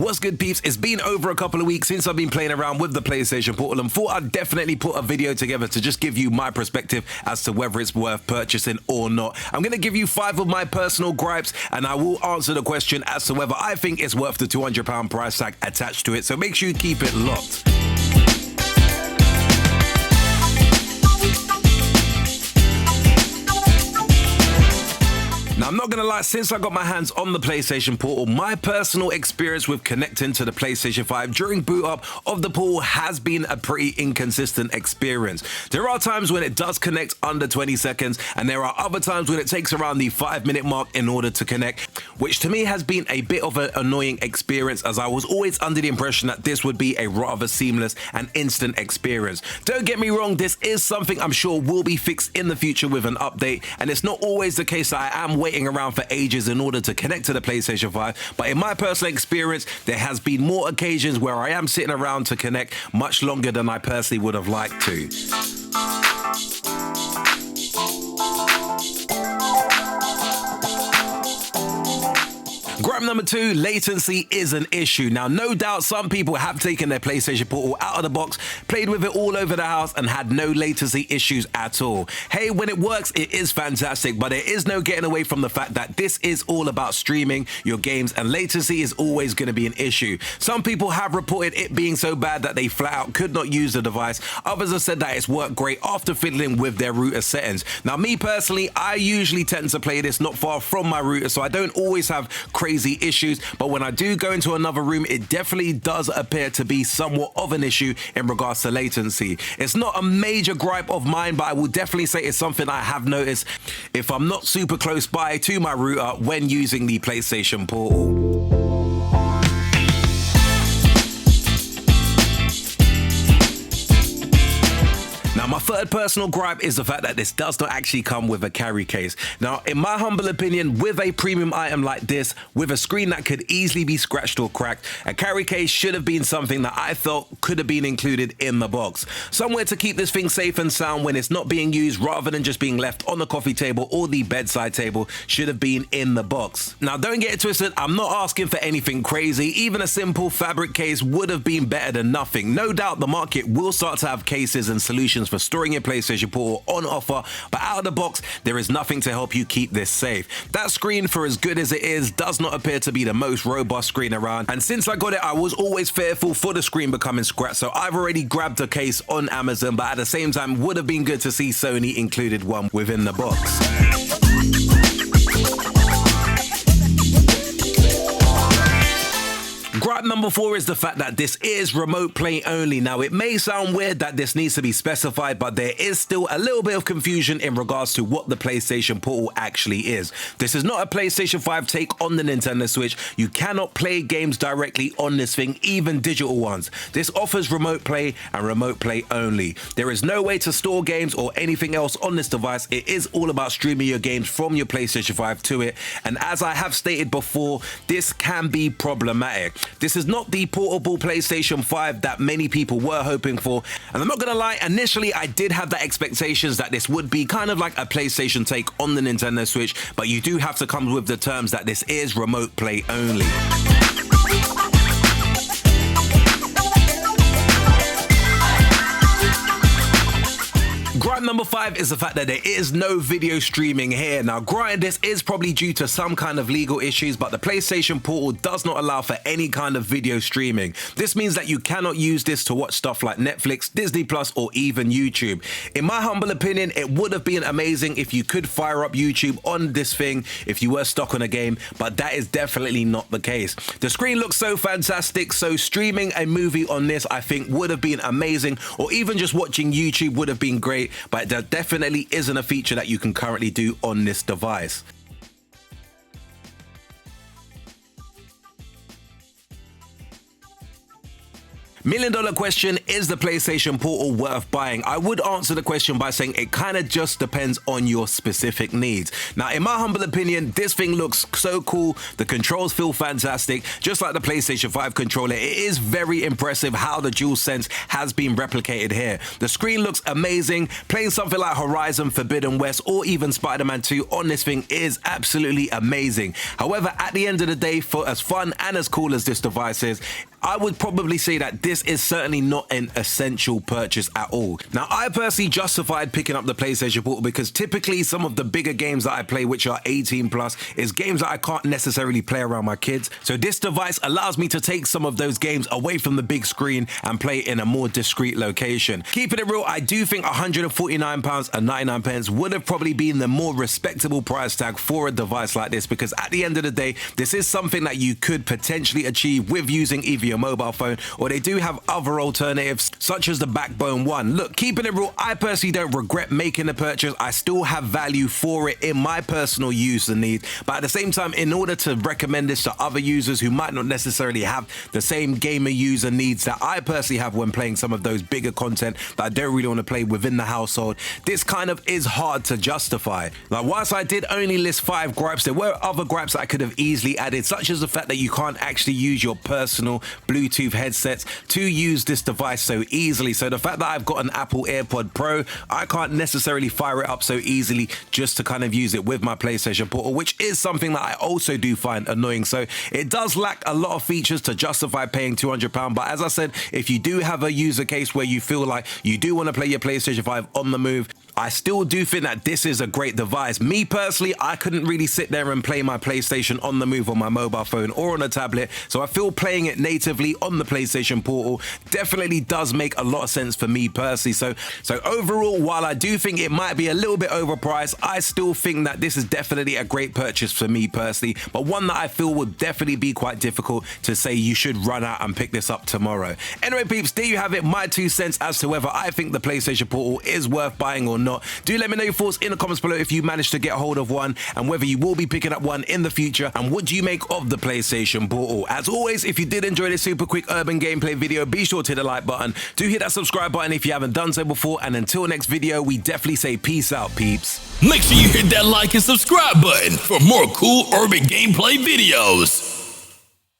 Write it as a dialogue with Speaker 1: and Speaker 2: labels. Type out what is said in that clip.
Speaker 1: What's good, peeps? It's been over a couple of weeks since I've been playing around with the PlayStation Portal and thought I'd definitely put a video together to just give you my perspective as to whether it's worth purchasing or not. I'm going to give you 5 of my personal gripes and I will answer the question as to whether I think it's worth the £200 price tag attached to it, so make sure you keep it locked. Now, I'm not going to lie, since I got my hands on the PlayStation Portal, my personal experience with connecting to the PlayStation 5 during boot up of the Portal has been a pretty inconsistent experience. There are times when it does connect under 20 seconds, and there are other times when it takes around the 5-minute mark in order to connect, which to me has been a bit of an annoying experience, as I was always under the impression that this would be a rather seamless and instant experience. Don't get me wrong, this is something I'm sure will be fixed in the future with an update, and it's not always the case that I am waiting around for ages in order to connect to the PlayStation 5, but in my personal experience, there has been more occasions where I am sitting around to connect much longer than I personally would have liked to. Gripe number 2, latency is an issue. Now, no doubt some people have taken their PlayStation Portal out of the box, played with it all over the house, and had no latency issues at all. Hey, when it works, it is fantastic, but there is no getting away from the fact that this is all about streaming your games, and latency is always going to be an issue. Some people have reported it being so bad that they flat out could not use the device. Others have said that it's worked great after fiddling with their router settings. Now, me personally, I usually tend to play this not far from my router, so I don't always have crazy issues, but when I do go into another room, it definitely does appear to be somewhat of an issue in regards to latency. It's not a major gripe of mine, but I will definitely say it's something I have noticed if I'm not super close by to my router when using the PlayStation Portal. Now, my third personal gripe is the fact that this does not actually come with a carry case. Now, in my humble opinion, with a premium item like this, with a screen that could easily be scratched or cracked, a carry case should have been something that I felt could have been included in the box. Somewhere to keep this thing safe and sound when it's not being used, rather than just being left on the coffee table or the bedside table, should have been in the box. Now, don't get it twisted, I'm not asking for anything crazy. Even a simple fabric case would have been better than nothing. No doubt the market will start to have cases and solutions for storing your PlayStation Portal on offer, but out of the box, there is nothing to help you keep this safe. That screen, for as good as it is, does not appear to be the most robust screen around, and since I got it, I was always fearful for the screen becoming scratched, so I've already grabbed a case on Amazon, but at the same time, would have been good to see Sony included one within the box. Gripe number 4 is the fact that this is remote play only. Now, it may sound weird that this needs to be specified, but there is still a little bit of confusion in regards to what the PlayStation Portal actually is. This is not a PlayStation 5 take on the Nintendo Switch. You cannot play games directly on this thing, even digital ones. This offers remote play and remote play only. There is no way to store games or anything else on this device. It is all about streaming your games from your PlayStation 5 to it, and as I have stated before, this can be problematic. This is not the portable PlayStation 5 that many people were hoping for, and I'm not gonna lie, initially I did have the expectations that this would be kind of like a PlayStation take on the Nintendo Switch, but you do have to come with the terms that this is remote play only. Gripe number 5 is the fact that there is no video streaming here. Now, granted, this is probably due to some kind of legal issues, but the PlayStation Portal does not allow for any kind of video streaming. This means that you cannot use this to watch stuff like Netflix, Disney Plus, or even YouTube. In my humble opinion, it would have been amazing if you could fire up YouTube on this thing if you were stuck on a game, but that is definitely not the case. The screen looks so fantastic, so streaming a movie on this I think would have been amazing, or even just watching YouTube would have been great, but that definitely isn't a feature that you can currently do on this device. $1 million question, is the PlayStation Portal worth buying? I would answer the question by saying it kind of just depends on your specific needs. Now, in my humble opinion, this thing looks so cool. The controls feel fantastic. Just like the PlayStation 5 controller, it is very impressive how the DualSense has been replicated here. The screen looks amazing. Playing something like Horizon Forbidden West or even Spider-Man 2 on this thing is absolutely amazing. However, at the end of the day, for as fun and as cool as this device is, I would probably say that this is certainly not an essential purchase at all. Now, I personally justified picking up the PlayStation Portal because typically some of the bigger games that I play, which are 18 plus, is games that I can't necessarily play around my kids. So this device allows me to take some of those games away from the big screen and play in a more discreet location. Keeping it real, I do think £149.99 would have probably been the more respectable price tag for a device like this, because at the end of the day, this is something that you could potentially achieve with using either your mobile phone, or they do have other alternatives such as the Backbone One. Look, keeping it real, I personally don't regret making the purchase. I still have value for it in my personal use and need, but at the same time, in order to recommend this to other users who might not necessarily have the same gamer user needs that I personally have when playing some of those bigger content that I don't really want to play within the household, this kind of is hard to justify. Like, whilst I did only list 5 gripes, there were other gripes that I could have easily added, such as the fact that you can't actually use your personal Bluetooth headsets to use this device so easily. So the fact that I've got an Apple AirPod Pro, I can't necessarily fire it up so easily just to kind of use it with my PlayStation Portal, which is something that I also do find annoying. So it does lack a lot of features to justify paying £200. But as I said, if you do have a user case where you feel like you do want to play your PlayStation 5 on the move, I still do think that this is a great device. Me personally, I couldn't really sit there and play my PlayStation on the move on my mobile phone or on a tablet, so I feel playing it natively on the PlayStation Portal definitely does make a lot of sense for me personally. So overall, while I do think it might be a little bit overpriced, I still think that this is definitely a great purchase for me personally, but one that I feel would definitely be quite difficult to say you should run out and pick this up tomorrow. Anyway, peeps, there you have it, my 2 cents as to whether I think the PlayStation Portal is worth buying or not. Do let me know your thoughts in the comments below if you managed to get hold of one, and whether you will be picking up one in the future, and what do you make of the PlayStation Portal. As always, if you did enjoy this super quick urban gameplay video, be sure to hit the like button. Do hit that subscribe button if you haven't done so before, and until next video, we definitely say peace out, peeps.
Speaker 2: Make sure you hit that like and subscribe button for more cool urban gameplay videos.